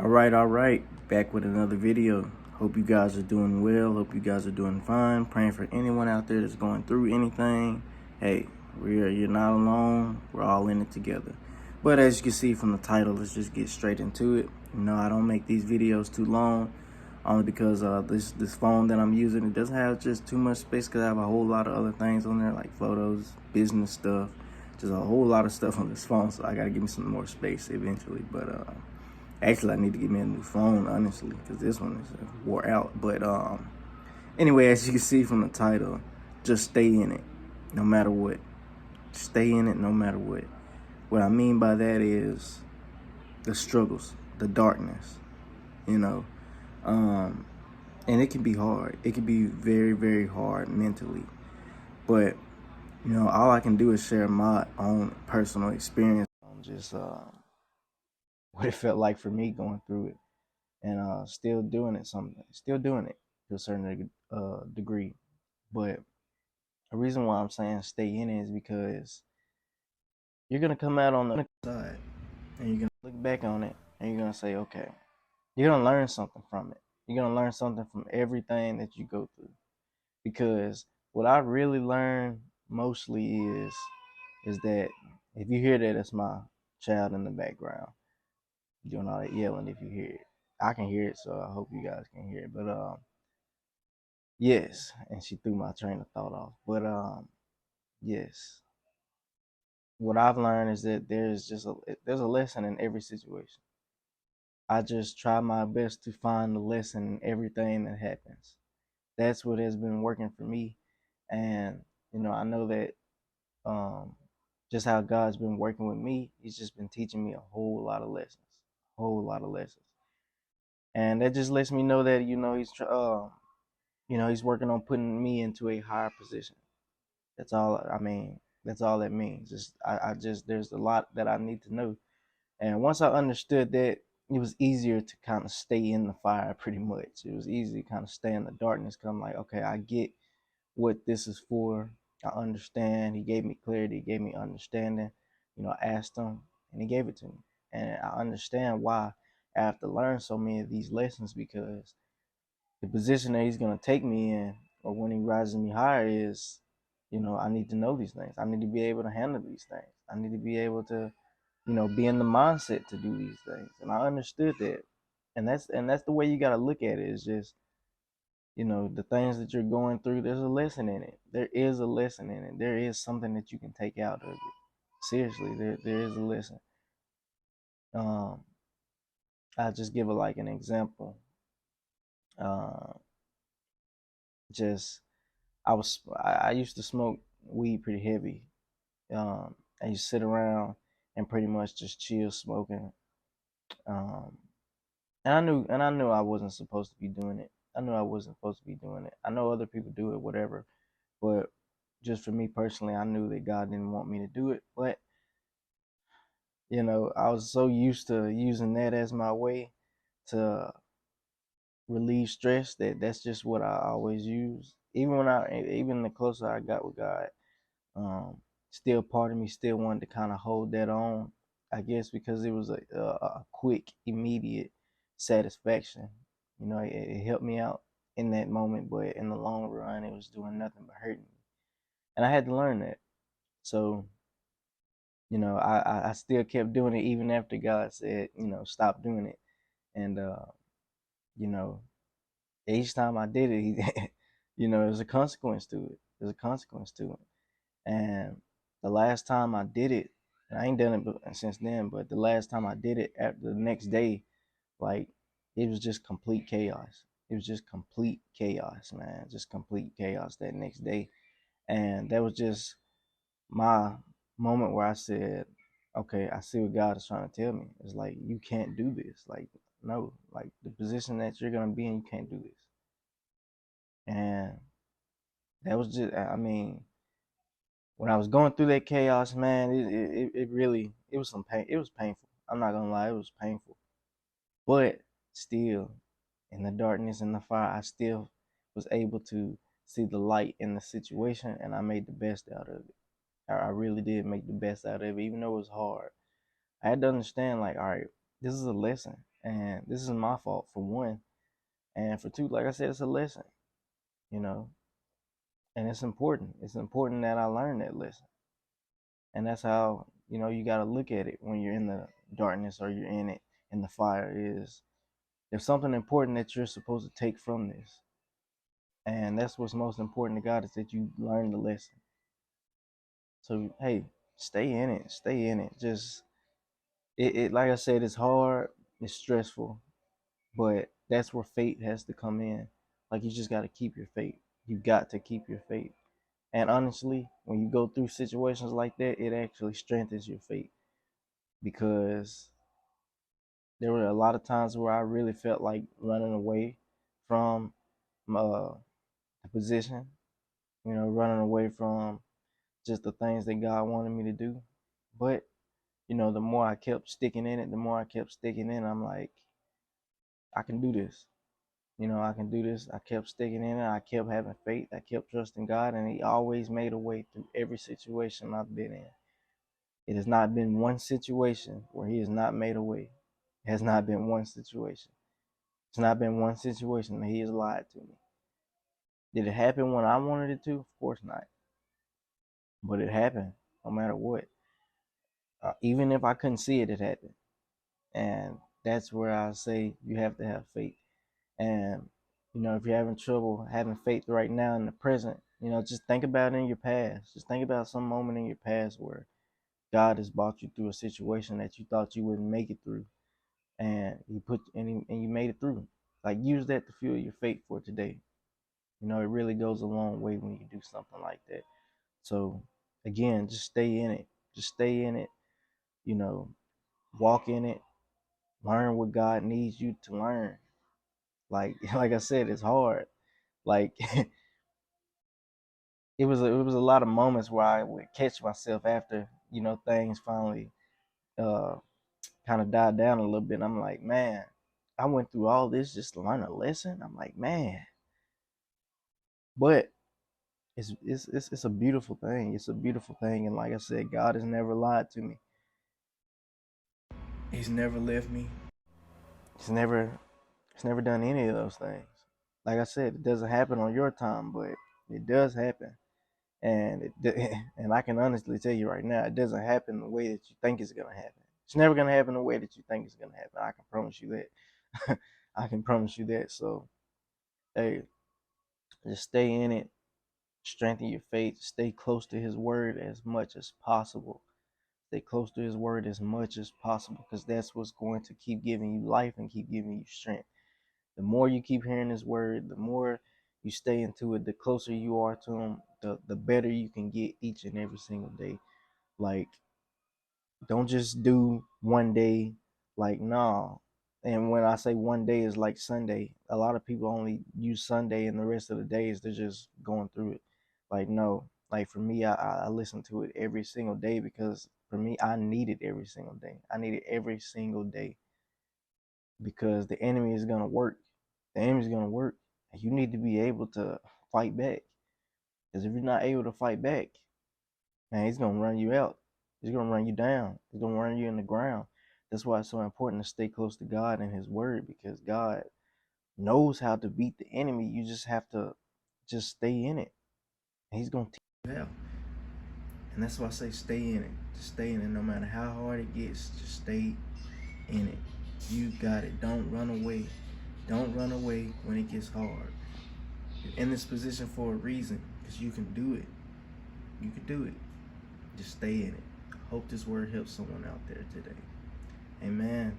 All right. Back with another video. Hope you guys are doing well. Hope you guys are doing fine. Praying for anyone out there that's going through anything. Hey, you're not alone. We're all in it together. But as you can see from the title, let's just get straight into it. I don't make these videos too long, only because this phone that I'm using, it doesn't have just too much space, because I have a whole lot of other things on there, like photos, business stuff, just a whole lot of stuff on this phone. So I gotta give me some more space eventually. But actually, I need to get me a new phone, honestly, because this one is wore out. But anyway, as you can see from the title, just stay in it, no matter what. Stay in it, no matter what. What I mean by that is the struggles, the darkness, you know. And it can be hard. It can be very, very hard mentally. But, all I can do is share my own personal experience on just what it felt like for me going through it, and still doing it to a certain degree. But the reason why I'm saying stay in it is because you're gonna come out on the side, and you're gonna look back on it, and you're gonna say, okay, you're gonna learn something from it. You're gonna learn something from everything that you go through. Because what I really learned mostly is that if you hear that, it's my child in the background doing all that yelling. If you hear it, I can hear it, so I hope you guys can hear it. But yes, and she threw my train of thought off. But yes, what I've learned is that there's a lesson in every situation. I just try my best to find the lesson in everything that happens. That's what has been working for me, and I know that um, just how God's been working with me. He's just been teaching me a whole lot of lessons, and that just lets me know that he's working on putting me into a higher position. That's all. I mean, that's all that means. I just there's a lot that I need to know, and once I understood that, it was easier to kind of stay in the fire. Pretty much, it was easy to kind of stay in the darkness. Cause I'm like, okay, I get what this is for. I understand. He gave me clarity. He gave me understanding. I asked him, and he gave it to me, and I understand why I have to learn so many of these lessons, because the position that he's going to take me in, or when he rises me higher, is, I need to know these things. I need to be able to handle these things. I need to be able to, be in the mindset to do these things. And I understood that. And that's the way you got to look at it. Is just, the things that you're going through, there's a lesson in it. There is a lesson in it. There is something that you can take out of it. Seriously, there is a lesson. Um, I'll just give it like an example. Uh, just I used to smoke weed pretty heavy. I used to sit around and pretty much just chill smoking. Um, and I knew I wasn't supposed to be doing it. I knew I wasn't supposed to be doing it. I know other people do it, whatever, but just for me personally, I knew that God didn't want me to do it. But I was so used to using that as my way to relieve stress that that's just what I always use. Even the closer I got with God, um, still part of me still wanted to kind of hold that on. I guess because it was a quick, immediate satisfaction. It helped me out in that moment, but in the long run, it was doing nothing but hurting me, and I had to learn that. So I still kept doing it even after God said, stop doing it. And you know, each time I did it, there's a consequence to it. There's a consequence to it. And the last time I did it, and I ain't done it since then, but the last time I did it, after the next day, like, it was just complete chaos. It was just complete chaos, man. Just complete chaos that next day. And that was just my moment where I said, okay, I see what God is trying to tell me. It's like, you can't do this. Like, no, like, the position that you're going to be in, you can't do this. And that was just, I mean, when I was going through that chaos, man, it really, it was some pain. It was painful. I'm not going to lie, it was painful. But still, in the darkness and the fire, I still was able to see the light in the situation, and I made the best out of it. I really did make the best out of it, even though it was hard. I had to understand, like, all right, this is a lesson, and this is my fault for one, and for two, like I said, it's a lesson, you know, and it's important. It's important that I learn that lesson, and that's how you got to look at it when you're in the darkness or you're in it in the fire. Is there's something important that you're supposed to take from this, and that's what's most important to God is that you learn the lesson. So hey, stay in it, stay in it. Just it like I said, it's hard, it's stressful, but that's where faith has to come in. Like you just got to keep your faith. You got to keep your faith. And honestly, when you go through situations like that, it actually strengthens your faith because there were a lot of times where I really felt like running away from the position, running away from just the things that God wanted me to do. But, the more I kept sticking in it, the more I kept sticking in, I'm like, I can do this. I can do this. I kept sticking in it. I kept having faith. I kept trusting God, and He always made a way through every situation I've been in. It has not been one situation where He has not made a way. It has not been one situation. It's not been one situation that He has lied to me. Did it happen when I wanted it to? Of course not. But it happened no matter what. Even if I couldn't see it, it happened. And that's where I say you have to have faith. And, if you're having trouble having faith right now in the present, just think about it in your past. Just think about some moment in your past where God has brought you through a situation that you thought you wouldn't make it through. And and you made it through. Like use that to fuel your faith for today. It really goes a long way when you do something like that. So again, just stay in it. Just stay in it. Walk in it. Learn what God needs you to learn. Like like I said, it's hard. Like it was a lot of moments where I would catch myself after things finally uh kind of died down a little bit. I'm like, man, I went through all this just to learn a lesson. I'm like, man, but it's a beautiful thing. It's a beautiful thing, and like I said, God has never lied to me. He's never left me. He's never done any of those things. Like I said, it doesn't happen on your time, but it does happen. And and I can honestly tell you right now, it doesn't happen the way that you think it's gonna happen. It's never gonna happen the way that you think it's gonna happen. I can promise you that. I can promise you that. So, hey, just stay in it, strengthen your faith, stay close to His Word as much as possible. Stay close to His Word as much as possible, because that's what's going to keep giving you life and keep giving you strength. The more you keep hearing His Word, the more you stay into it, the closer you are to Him, the better you can get each and every single day. Like, don't just do one day. Like, no. And when I say one day is like Sunday, a lot of people only use Sunday and the rest of the days they're just going through it. Like, no. Like for me, I listen to it every single day because for me, I need it every single day. I need it every single day because the enemy is gonna work. The enemy is gonna work, and you need to be able to fight back. Because if you're not able to fight back, man, he's gonna run you out. He's gonna run you down. He's gonna run you in the ground. That's why it's so important to stay close to God and His Word, because God knows how to beat the enemy. You just have to just stay in it. And He's gonna teach you how. And that's why I say stay in it. Just stay in it. No matter how hard it gets, just stay in it. You got it. Don't run away. Don't run away when it gets hard. You're in this position for a reason, because you can do it. You can do it. Just stay in it. Hope this word helps someone out there today. Amen.